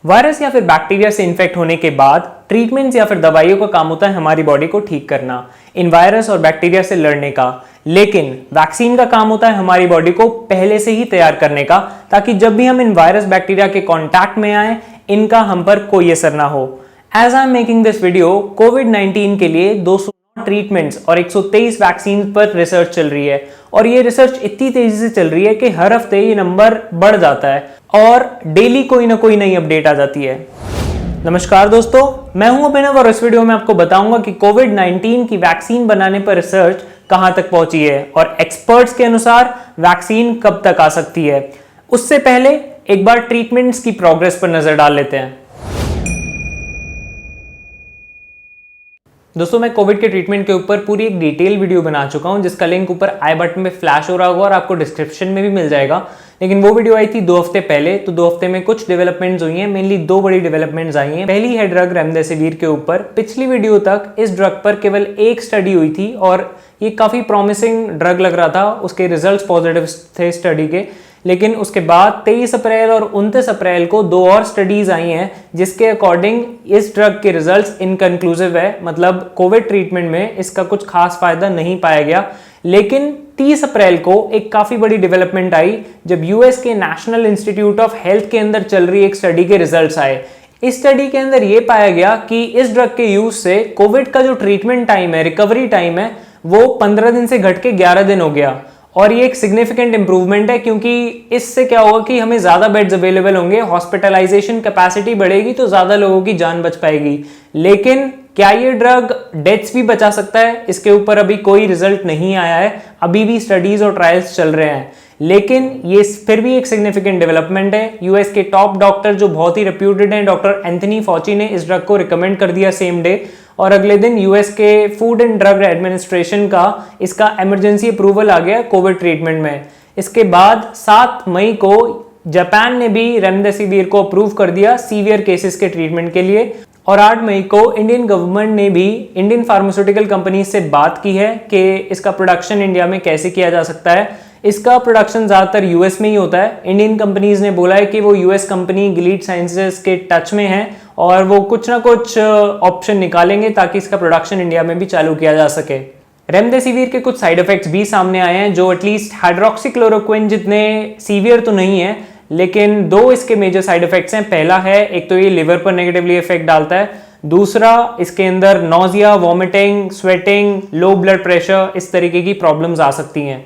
Virus या फिर bacteria से इन्फेक्ट होने के बाद ट्रीटमेंट्स या फिर दवाइयों का काम होता है हमारी बॉडी को ठीक करना, इन वायरस और बैक्टीरिया से लड़ने का। लेकिन वैक्सीन का काम होता है हमारी बॉडी को पहले से ही तैयार करने का, ताकि जब भी हम इन वायरस बैक्टीरिया के कांटेक्ट में आए इनका हम पर कोई असर ना हो। As I am making this video, कोविड-19 के लिए 200 ट्रीटमेंट्स और 123 वैक्सीन पर रिसर्च चल रही है और ये रिसर्च इतनी तेजी से चल रही है कि हर हफ्ते ये नंबर बढ़ जाता है और डेली कोई ना कोई नई अपडेट आ जाती है। नमस्कार दोस्तों, मैं हूं अभिनव और इस वीडियो में आपको बताऊंगा कि कोविड-19 की वैक्सीन बनाने पर रिसर्च कहां तक पहुंची है और एक्सपर्ट्स के अनुसार वैक्सीन कब तक आ सकती है। उससे पहले एक बार ट्रीटमेंट्स की प्रोग्रेस पर नजर डाल लेते हैं। दोस्तों, मैं कोविड के ट्रीटमेंट के ऊपर पूरी एक डिटेल वीडियो बना चुका हूं जिसका लिंक ऊपर आई बटन में फ्लैश हो रहा होगा और आपको डिस्क्रिप्शन में भी मिल जाएगा। लेकिन वो वीडियो आई थी 2 हफ्ते पहले, तो 2 हफ्ते में कुछ डेवलपमेंट्स हुई हैं। मेनली 2 बड़ी डेवलपमेंट्स आई हैं। पहली है ड्रग रेमडेसिविर के ऊपर। पिछली वीडियो तक इस ड्रग पर केवल एक स्टडी हुई थी और ये काफी प्रॉमिसिंग ड्रग लग रहा था, उसके रिजल्ट्स पॉजिटिव थे स्टडी के। लेकिन उसके बाद 23 अप्रैल और 29 अप्रैल को 2 और स्टडीज आई हैं जिसके अकॉर्डिंग इस ड्रग के रिजल्ट्स इनकंक्लूसिव है, मतलब कोविड ट्रीटमेंट में इसका कुछ खास फायदा नहीं पाया गया। लेकिन 30 अप्रैल को एक काफी बड़ी डेवलपमेंट आई जब यूएस के नेशनल इंस्टीट्यूट ऑफ हेल्थ के अंदर चल रही एक स्टडी के रिजल्ट्स आए। इस स्टडी के अंदर यह पाया गया कि इस ड्रग के यूज से कोविड का जो ट्रीटमेंट टाइम है, रिकवरी टाइम है, वो 15 दिन से घट के 11 दिन हो गया। और ये एक सिग्निफिकेंट इंप्रूवमेंट है क्योंकि इससे क्या होगा कि हमें ज्यादा बेड्स अवेलेबल होंगे, हॉस्पिटलाइजेशन कैपेसिटी बढ़ेगी तो ज्यादा लोगों की जान बच पाएगी। लेकिन क्या ये ड्रग डेथ्स भी बचा सकता है, इसके ऊपर अभी कोई रिजल्ट नहीं आया है। अभी भी स्टडीज और ट्रायल्स चल रहे हैं। लेकिन ये फिर भी एक सिग्निफिकेंट डेवलपमेंट है। यूएस के टॉप डॉक्टर जो बहुत ही रेप्यूटेड हैं, डॉक्टर एंथनी फॉची ने इस ड्रग को रिकमेंड कर दिया सेम डे और अगले दिन यूएस के फूड एंड ड्रग एडमिनिस्ट्रेशन का इसका इमरजेंसी अप्रूवल आ गया कोविड ट्रीटमेंट में। इसके बाद 7 मई को जापान ने भी रेमडेसिविर को अप्रूव कर दिया सीवियर केसेस के ट्रीटमेंट के लिए और 8 मई को इंडियन गवर्नमेंट ने भी इंडियन फार्मास्यूटिकल कंपनी से बात की है कि इसका प्रोडक्शन इंडिया में कैसे किया जा सकता है। इसका प्रोडक्शन ज्यादातर यूएस में ही होता है। इंडियन कंपनीज ने बोला है कि वो यूएस कंपनी गिलीड साइंसेस के टच में है और वो कुछ ना कुछ ऑप्शन निकालेंगे ताकि इसका प्रोडक्शन इंडिया में भी चालू किया जा सके। रेमडेसिविर के कुछ साइड इफेक्ट्स भी सामने आए हैं जो एटलीस्ट हाइड्रोक्सीक्लोरोक्विन जितने सीवियर तो नहीं है, लेकिन 2 इसके मेजर साइड इफेक्ट्स हैं। पहला है, एक तो ये लिवर पर नेगेटिवली इफेक्ट डालता है। दूसरा, इसके अंदर nausea, vomiting, sweating, low blood pressure, इस तरीके की प्रॉब्लम्स आ सकती हैं।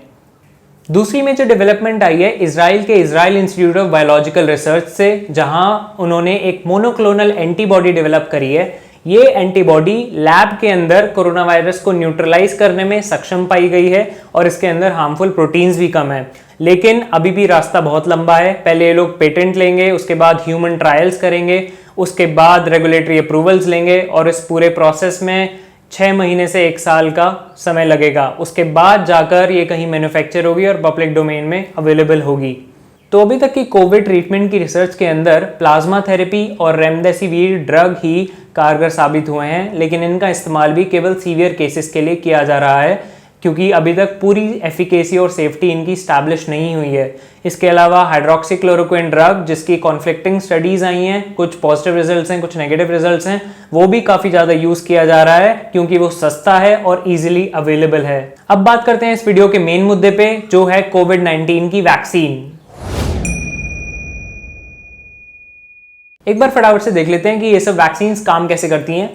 दूसरी मेजर डेवलपमेंट आई है इजराइल के Israel institute of biological research से, जहां उन्होंने एक मोनोक्लोनल एंटीबॉडी डेवलप करी है। ये एंटीबॉडी लैब के अंदर कोरोना वायरस को न्यूट्रलाइज करने में सक्षम पाई गई है और इसके अंदर हार्मफुल प्रोटीन्स भी कम है। लेकिन अभी भी रास्ता बहुत लंबा है। पहले ये लोग पेटेंट लेंगे, उसके बाद ह्यूमन ट्रायल्स करेंगे, उसके बाद रेगुलेटरी अप्रूवल्स लेंगे और इस पूरे प्रोसेस में 6 महीने से 1 साल का समय लगेगा। उसके बाद जाकर ये कहीं मैन्युफैक्चर होगी और पब्लिक डोमेन में अवेलेबल होगी। तो अभी तक की कोविड ट्रीटमेंट की रिसर्च के अंदर प्लाज्मा थेरेपी और रेमडेसिविर ड्रग ही कारगर साबित हुए हैं, लेकिन इनका इस्तेमाल भी केवल सीवियर केसेस के लिए किया जा रहा है क्योंकि अभी तक पूरी एफिकेसी और सेफ्टी इनकी स्टैब्लिश नहीं हुई है। इसके अलावा हाइड्रोक्सीक्लोरोक्विन ड्रग जिसकी कॉन्फ्लिक्टिंग स्टडीज आई हैं, कुछ पॉजिटिव रिजल्ट्स हैं, कुछ नेगेटिव रिजल्ट्स हैं, वो भी काफी ज्यादा यूज किया जा रहा है क्योंकि वो सस्ता है और इजीली अवेलेबल है। अब बात करते हैं इस वीडियो के मेन मुद्दे पे, जो है कोविड-19 की वैक्सीन। एक बार फटाफट से देख लेते हैं कि ये सब वैक्सीन काम कैसे करती हैं।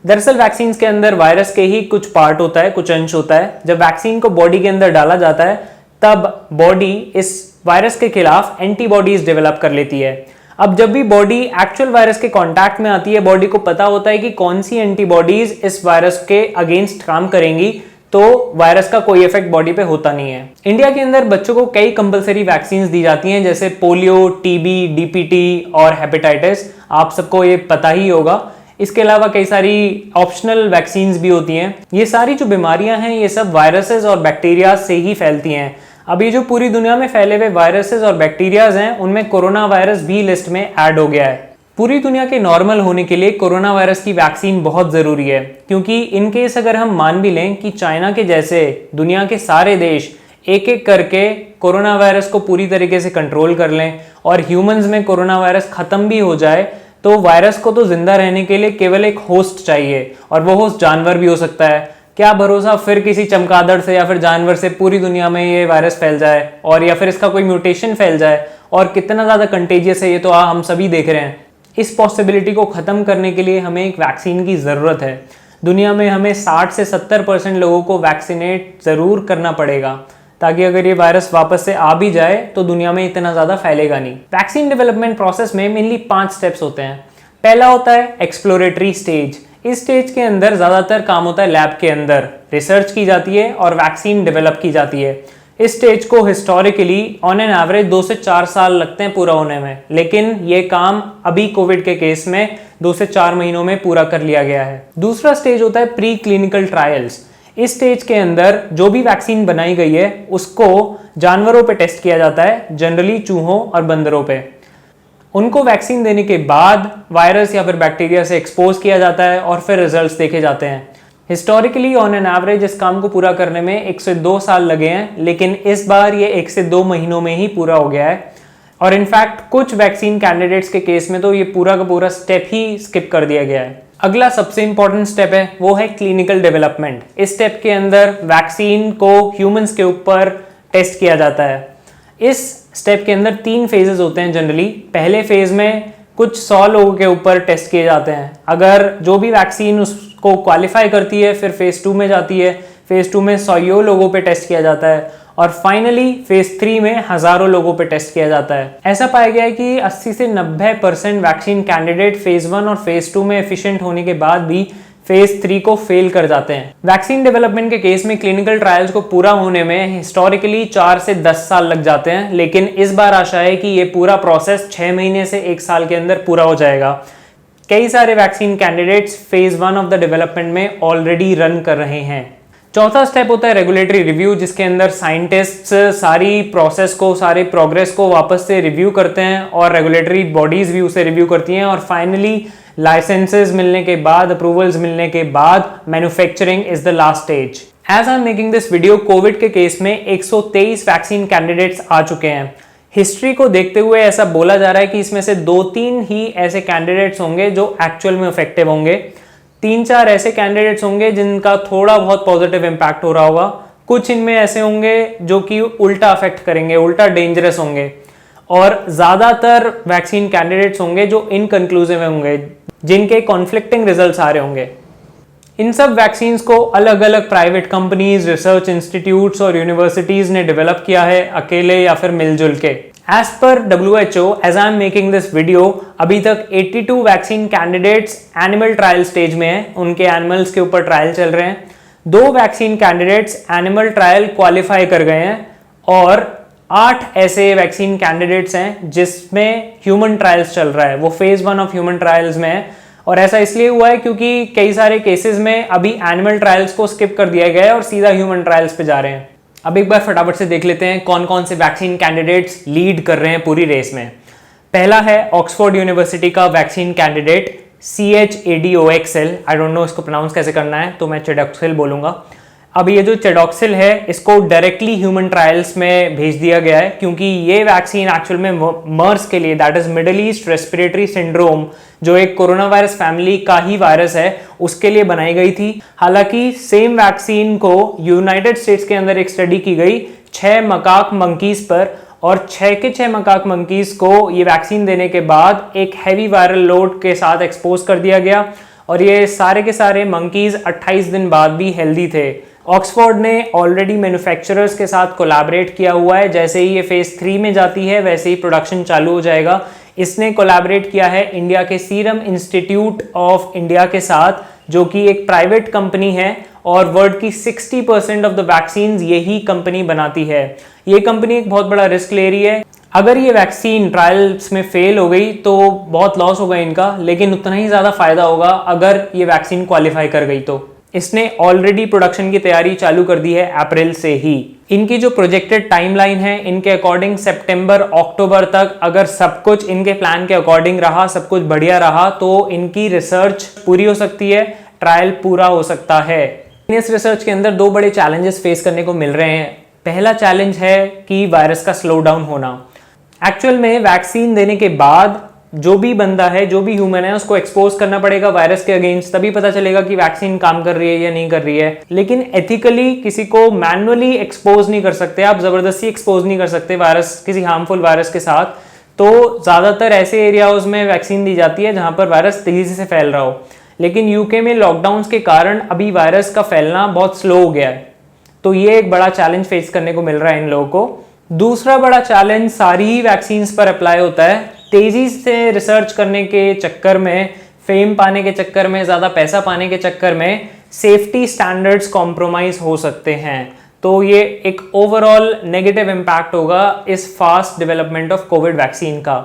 दरअसल वैक्सीन के अंदर वायरस के ही कुछ पार्ट होता है, कुछ अंश होता है। जब वैक्सीन को बॉडी के अंदर डाला जाता है तब बॉडी इस वायरस के खिलाफ एंटीबॉडीज डेवलप कर लेती है। अब जब भी बॉडी एक्चुअल वायरस के कांटेक्ट में आती है, बॉडी को पता होता है कि कौन सी एंटीबॉडीज इस वायरस के अगेंस्ट काम करेंगी, तो वायरस का कोई इफेक्ट बॉडी पे होता नहीं है। इंडिया के अंदर बच्चों को कई कंपलसरी वैक्सीन दी जाती हैं जैसे पोलियो, टीबी, डीपीटी और हेपेटाइटिस, आप सबको ये पता ही होगा। इसके अलावा कई सारी ऑप्शनल वैक्सीन्स भी होती हैं। ये सारी जो बीमारियां हैं ये सब वायरसेस और बैक्टीरिया से ही फैलती हैं। अब ये जो पूरी दुनिया में फैले हुए वायरसेस और बैक्टीरियाज हैं उनमें कोरोना वायरस भी लिस्ट में ऐड हो गया है। पूरी दुनिया के नॉर्मल होने के लिए कोरोना वायरस की वैक्सीन बहुत जरूरी है क्योंकि इन केस अगर हम मान भी लें कि चाइना के जैसे दुनिया के सारे देश एक एक करके कोरोना वायरस को पूरी तरीके से कंट्रोल कर लें और ह्यूमंस में कोरोना वायरस खत्म भी हो जाए, तो वायरस को तो जिंदा रहने के लिए केवल एक होस्ट चाहिए, और वो होस्ट जानवर भी हो सकता है। क्या भरोसा फिर किसी चमगादड़ से या फिर जानवर से पूरी दुनिया में ये वायरस फैल जाए, और या फिर इसका कोई म्यूटेशन फैल जाए, और कितना ज़्यादा कंटेजियस है ये तो हम सभी देख रहे हैं। इस पॉसिबिलिटी को ख़त्म करने के लिए हमें एक वैक्सीन की ज़रूरत है। दुनिया में हमें 60 से 70% लोगों को वैक्सीनेट ज़रूर करना पड़ेगा, ताकि अगर ये वायरस वापस से आ भी जाए तो दुनिया में इतना ज़्यादा फैलेगा नहीं। वैक्सीन डेवलपमेंट प्रोसेस में मेनली 5 स्टेप्स होते हैं। पहला होता है एक्सप्लोरेटरी स्टेज। इस स्टेज के अंदर ज़्यादातर काम होता है लैब के अंदर, रिसर्च की जाती है और वैक्सीन डेवलप की जाती है। इस स्टेज को हिस्टोरिकली ऑन एन एवरेज 2 से 4 साल लगते हैं पूरा होने में, लेकिन ये काम अभी कोविड के केस में 2 से 4 महीनों में पूरा कर लिया गया है। दूसरा स्टेज होता है प्री क्लिनिकल ट्रायल्स। इस स्टेज के अंदर जो भी वैक्सीन बनाई गई है उसको जानवरों पे टेस्ट किया जाता है, जनरली चूहों और बंदरों पे। उनको वैक्सीन देने के बाद वायरस या फिर बैक्टीरिया से एक्सपोज किया जाता है और फिर रिजल्ट्स देखे जाते हैं। हिस्टोरिकली ऑन एन एवरेज इस काम को पूरा करने में 1 से 2 साल लगे हैं, लेकिन इस बार ये 1 से 2 महीनों में ही पूरा हो गया है। और इनफैक्ट कुछ वैक्सीन कैंडिडेट्स के केस में तो ये पूरा का पूरा स्टेप ही स्किप कर दिया गया है। अगला सबसे इंपॉर्टेंट स्टेप है वो है क्लिनिकल डेवलपमेंट। इस स्टेप के अंदर वैक्सीन को ह्यूमंस के ऊपर टेस्ट किया जाता है। इस स्टेप के अंदर 3 फेजेस होते हैं जनरली। पहले फेज में कुछ 100 लोगों के ऊपर टेस्ट किए जाते हैं। अगर जो भी वैक्सीन उसको क्वालिफाई करती है फिर फेज 2 में जाती है। फेज 2 में 100 लोगों पे टेस्ट किया जाता है और फाइनली फेज 3 में हजारों लोगों पे टेस्ट किया जाता है। ऐसा पाया गया है कि 80 से 90% वैक्सीन कैंडिडेट फेज 1 और फेज 2 में एफिशिएंट होने के बाद भी फेज 3 को फेल कर जाते हैं। वैक्सीन डेवलपमेंट के केस में क्लिनिकल ट्रायल्स को पूरा होने में हिस्टोरिकली 4 से 10 साल लग जाते हैं, लेकिन इस बार आशा है कि ये पूरा प्रोसेस 6 महीने से 1 साल के अंदर पूरा हो जाएगा। कई सारे vaccine candidates phase 1 of the development में ऑलरेडी रन कर रहे हैं। चौथा स्टेप होता है रेगुलेटरी रिव्यू, जिसके अंदर साइंटिस्ट्स सारी प्रोसेस को, सारे प्रोग्रेस को वापस से रिव्यू करते हैं और रेगुलेटरी बॉडीज भी उसे रिव्यू करती हैं, और फाइनली लाइसेंसेस मिलने के बाद, अप्रूवल्स मिलने के बाद manufacturing is the last stage. As I am making this video, Covid के केस में 123 वैक्सीन कैंडिडेट्स आ चुके हैं। हिस्ट्री को देखते हुए ऐसा बोला जा रहा है कि इसमें से 2-3 ही ऐसे कैंडिडेट्स होंगे जो एक्चुअल में इफेक्टिव होंगे। 3-4 ऐसे कैंडिडेट्स होंगे जिनका थोड़ा बहुत पॉजिटिव इंपैक्ट हो रहा होगा। कुछ इनमें ऐसे होंगे जो कि उल्टा अफेक्ट करेंगे, उल्टा डेंजरस होंगे, और ज्यादातर वैक्सीन कैंडिडेट्स होंगे जो इनकंक्लूसिव होंगे, जिनके कॉन्फ्लिक्टिंग रिजल्ट्स आ रहे होंगे। इन सब वैक्सीन्स को अलग अलग प्राइवेट कंपनीज, रिसर्च इंस्टीट्यूट्स और यूनिवर्सिटीज ने डेवलप किया है, अकेले या फिर मिलजुल के। As per WHO, as I am making this video, अभी तक 82 vaccine candidates animal trial stage में हैं, उनके एनिमल्स के ऊपर ट्रायल चल रहे हैं। 2 vaccine candidates animal trial qualify कर गए हैं और 8 ऐसे वैक्सीन कैंडिडेट्स हैं जिसमें ह्यूमन ट्रायल्स चल रहा है, वो फेज 1 ऑफ ह्यूमन ट्रायल्स में है। और ऐसा इसलिए हुआ है क्योंकि कई सारे केसेस में अभी एनिमल ट्रायल्स को स्किप कर दिया गया है और सीधा ह्यूमन ट्रायल्स पे जा रहे हैं। अब एक बार फटाफट से देख लेते हैं कौन कौन से वैक्सीन कैंडिडेट्स लीड कर रहे हैं पूरी रेस में। पहला है ऑक्सफोर्ड यूनिवर्सिटी का vaccine candidate CHAdOxL, I don't know इसको प्रोनाउंस कैसे करना है, तो मैं चेडॉक्सिल बोलूंगा। अब ये जो चेडॉक्सिल है इसको डायरेक्टली ह्यूमन ट्रायल्स में भेज दिया गया है, क्योंकि ये वैक्सीन एक्चुअल में मर्स के लिए, that is middle east respiratory syndrome, जो एक कोरोना वायरस फैमिली का ही वायरस है, उसके लिए बनाई गई थी। हालांकि सेम वैक्सीन को यूनाइटेड स्टेट्स के अंदर एक स्टडी की गई 6 मकाक मंकीज पर, और 6 के 6 मकाक मंकीज को ये वैक्सीन देने के बाद एक हैवी वायरल लोड के साथ एक्सपोज कर दिया गया, और ये सारे के सारे मंकीज 28 दिन बाद भी हेल्दी थे। ऑक्सफोर्ड ने ऑलरेडी मैन्युफैक्चरर्स के साथ कोलैबोरेट किया हुआ है, जैसे ही ये फेज 3 में जाती है वैसे ही प्रोडक्शन चालू हो जाएगा। इसने कोलैबोरेट किया है इंडिया के सीरम इंस्टीट्यूट ऑफ इंडिया के साथ, जो कि एक प्राइवेट कंपनी है, और वर्ल्ड की 60% ऑफ द वैक्सीन यही कंपनी बनाती है। ये कंपनी एक बहुत बड़ा रिस्क ले रही है। अगर ये वैक्सीन ट्रायल्स में फेल हो गई तो बहुत लॉस होगा इनका, लेकिन उतना ही ज्यादा फायदा होगा अगर ये वैक्सीन क्वालिफाई कर गई तो। इसने ऑलरेडी प्रोडक्शन की तैयारी चालू कर दी है अप्रैल से ही। इनकी जो प्रोजेक्टेड टाइमलाइन है, इनके अकॉर्डिंग सितंबर अक्टूबर तक अगर सब कुछ इनके प्लान के अकॉर्डिंग रहा, सब कुछ बढ़िया रहा, तो इनकी रिसर्च पूरी हो सकती है, ट्रायल पूरा हो सकता है। इस रिसर्च के अंदर 2 बड़े चैलेंजेस फेस करने को मिल रहे हैं। पहला चैलेंज है कि वायरस का स्लो डाउन होना। एक्चुअल में वैक्सीन देने के बाद जो भी बंदा है, जो भी ह्यूमन है, उसको एक्सपोज करना पड़ेगा वायरस के अगेंस्ट, तभी पता चलेगा कि वैक्सीन काम कर रही है या नहीं कर रही है। लेकिन एथिकली किसी को मैनुअली एक्सपोज नहीं कर सकते, आप जबरदस्ती एक्सपोज नहीं कर सकते वायरस, किसी हार्मफुल वायरस के साथ। तो ज्यादातर ऐसे एरियाज में वैक्सीन दी जाती है जहां पर वायरस तेजी से फैल रहा हो। लेकिन यूके में लॉकडाउन के कारण अभी वायरस का फैलना बहुत स्लो हो गया है, तो ये एक बड़ा चैलेंज फेस करने को मिल रहा है इन लोगों को। दूसरा बड़ा चैलेंज सारी ही वैक्सीन्स पर अप्लाई होता है। तेजी से रिसर्च करने के चक्कर में, फेम पाने के चक्कर में, ज्यादा पैसा पाने के चक्कर में सेफ्टी स्टैंडर्ड्स कॉम्प्रोमाइज हो सकते हैं। तो ये एक ओवरऑल नेगेटिव इंपैक्ट होगा इस fast development of Covid vaccine का।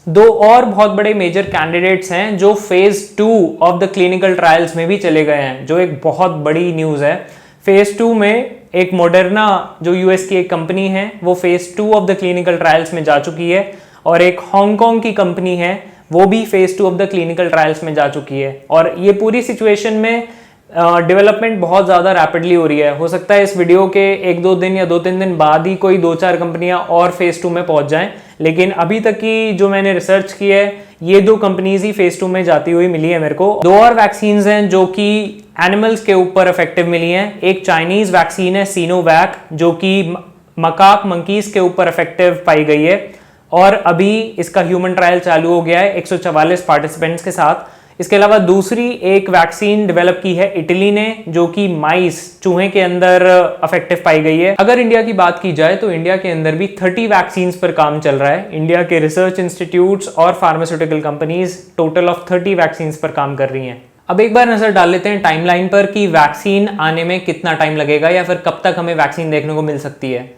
दो और बहुत बड़े मेजर कैंडिडेट्स हैं जो phase 2 of the clinical trials में भी चले गए हैं, जो एक बहुत बड़ी न्यूज है। फेज 2 में एक मॉडर्ना जो यूएस की एक कंपनी है वो phase 2 of the clinical trials में जा चुकी है, और एक हांगकांग की कंपनी है वो भी phase 2 of the clinical trials में जा चुकी है। और ये पूरी सिचुएशन में डेवलपमेंट बहुत ज़्यादा रैपिडली हो रही है। हो सकता है इस वीडियो के 1-2 दिन या 2-3 दिन बाद ही कोई 2-4 कंपनियां और फेज 2 में पहुंच जाएं, लेकिन अभी तक की जो मैंने रिसर्च की है ये 2 कंपनीज ही फेज 2 में जाती हुई मिली है मेरे को। 2 और वैक्सीन हैं जो कि एनिमल्स के ऊपर इफेक्टिव मिली हैं। एक चाइनीज वैक्सीन है सिनोवैक, जो कि मकाक मंकीज के ऊपर इफेक्टिव पाई गई है, और अभी इसका ह्यूमन ट्रायल चालू हो गया है 144 पार्टिसिपेंट्स के साथ। इसके अलावा दूसरी एक वैक्सीन डेवलप की है इटली ने, जो कि माइस, चूहे के अंदर इफेक्टिव पाई गई है। अगर इंडिया की बात की जाए तो इंडिया के अंदर भी 30 वैक्सीन पर काम चल रहा है। इंडिया के रिसर्च इंस्टीट्यूट्स और pharmaceutical companies total of 30 vaccine पर काम कर रही हैं। अब एक बार नजर डाल लेते हैं टाइमलाइन पर कि वैक्सीन आने में कितना टाइम लगेगा या फिर कब तक हमें वैक्सीन देखने को मिल सकती है।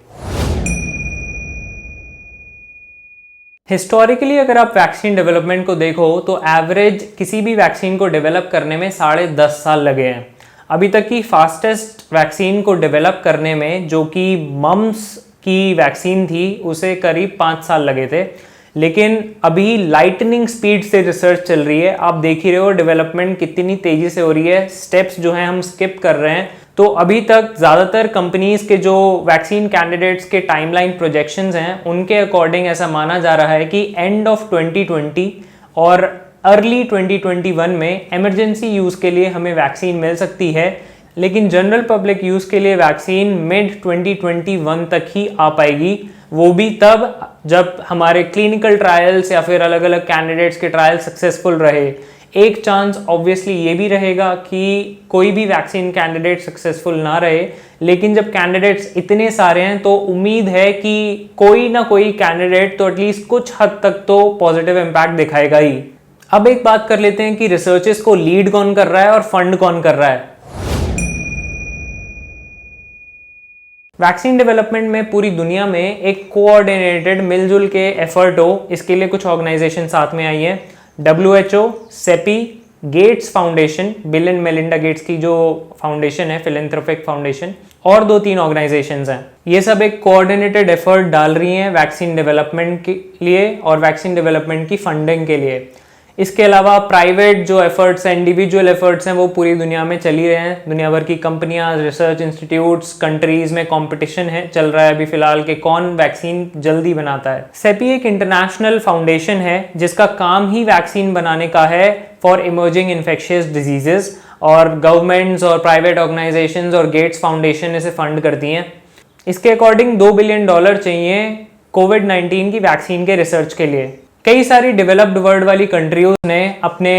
हिस्टोरिकली अगर आप वैक्सीन डेवलपमेंट को देखो तो एवरेज किसी भी वैक्सीन को डेवलप करने में 10.5 साल लगे हैं। अभी तक की फास्टेस्ट वैक्सीन को डेवलप करने में, जो कि मम्स की वैक्सीन थी, उसे करीब 5 साल लगे थे। लेकिन अभी लाइटनिंग स्पीड से रिसर्च चल रही है। आप देख ही रहे हो डेवलपमेंट कितनी तेजी से हो रही है, स्टेप्स जो हैं हम स्किप कर रहे हैं। तो अभी तक ज़्यादातर कंपनीज के जो वैक्सीन कैंडिडेट्स के टाइमलाइन प्रोजेक्शंस हैं उनके अकॉर्डिंग ऐसा माना जा रहा है कि एंड ऑफ 2020 और अर्ली 2021 में इमरजेंसी यूज़ के लिए हमें वैक्सीन मिल सकती है, लेकिन जनरल पब्लिक यूज़ के लिए वैक्सीन मिड 2021 तक ही आ पाएगी। वो भी तब जब हमारे क्लिनिकल ट्रायल्स या फिर अलग अलग कैंडिडेट्स के ट्रायल सक्सेसफुल रहे। एक चांस ऑब्वियसली ये भी रहेगा कि कोई भी वैक्सीन कैंडिडेट सक्सेसफुल ना रहे, लेकिन जब कैंडिडेट्स इतने सारे हैं तो उम्मीद है कि कोई ना कोई कैंडिडेट तो एटलीस्ट कुछ हद तक तो पॉजिटिव इंपैक्ट दिखाएगा ही। अब एक बात कर लेते हैं कि रिसर्चेस को लीड कौन कर रहा है और फंड कौन कर रहा है। वैक्सीन डेवलपमेंट में पूरी दुनिया में एक कोऑर्डिनेटेड मिलजुल के एफर्ट हो, इसके लिए कुछ ऑर्गेनाइजेशन साथ में आई है। WHO, CEPI, Gates Foundation, Bill and Melinda Gates की जो फाउंडेशन है, फिलेंथ्रोपिक फाउंडेशन, और 2-3 ऑर्गेनाइजेशंस हैं। ये सब एक कोऑर्डिनेटेड एफर्ट डाल रही हैं वैक्सीन डेवलपमेंट के लिए और वैक्सीन डेवलपमेंट की फंडिंग के लिए। इसके अलावा प्राइवेट जो एफर्ट्स हैं, इंडिविजुअल एफर्ट्स हैं, वो पूरी दुनिया में चल ही रहे हैं। दुनिया भर की कंपनियां, रिसर्च इंस्टीट्यूट्स, कंट्रीज में कंपटीशन है चल रहा है अभी फिलहाल कि कौन वैक्सीन जल्दी बनाता है। सेपी एक इंटरनेशनल फाउंडेशन है जिसका काम ही वैक्सीन बनाने का है फॉर इमर्जिंग इन्फेक्शियस डिजीजेस, और गवर्नमेंट्स और प्राइवेट ऑर्गेनाइजेशंस और गेट्स फाउंडेशन इसे फंड करती हैं। इसके अकॉर्डिंग $2 बिलियन चाहिए कोविड-19 की वैक्सीन के रिसर्च के लिए। कई सारी डेवलप्ड वर्ल्ड वाली कंट्रीज ने अपने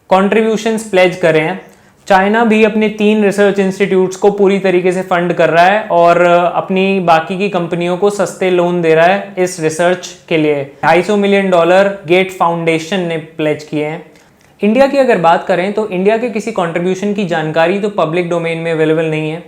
कॉन्ट्रीब्यूशंस प्लेज करे हैं। चाइना भी अपने 3 रिसर्च इंस्टीट्यूट्स को पूरी तरीके से फंड कर रहा है और अपनी बाकी की कंपनियों को सस्ते लोन दे रहा है इस रिसर्च के लिए। $250 मिलियन गेट फाउंडेशन ने प्लेज किए हैं। इंडिया की अगर बात करें तो इंडिया के किसी कॉन्ट्रीब्यूशन की जानकारी तो पब्लिक डोमेन में अवेलेबल नहीं है,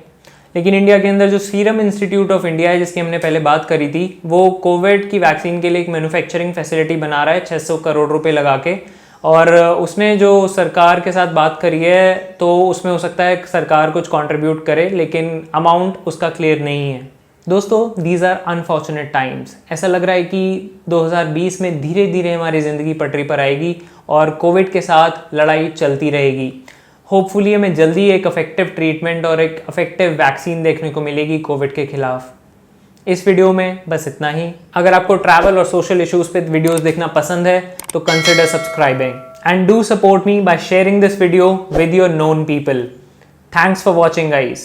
लेकिन इंडिया के अंदर जो सीरम इंस्टीट्यूट ऑफ इंडिया है, जिसकी हमने पहले बात करी थी, वो कोविड की वैक्सीन के लिए एक मैन्युफैक्चरिंग फैसिलिटी बना रहा है 600 करोड़ रुपए लगा के, और उसने जो सरकार के साथ बात करी है तो उसमें हो सकता है सरकार कुछ कंट्रीब्यूट करे, लेकिन अमाउंट उसका क्लियर नहीं है। दोस्तों, दीज आर अनफॉर्चुनेट टाइम्स। ऐसा लग रहा है कि 2020 में धीरे धीरे हमारी ज़िंदगी पटरी पर आएगी और कोविड के साथ लड़ाई चलती रहेगी। होपफुली हमें जल्दी एक इफेक्टिव ट्रीटमेंट और एक इफेक्टिव वैक्सीन देखने को मिलेगी कोविड के खिलाफ। इस वीडियो में बस इतना ही। अगर आपको ट्रैवल और सोशल इश्यूज पे वीडियोस देखना पसंद है तो consider subscribing and do support me by sharing this video with your known people. Thanks for watching guys.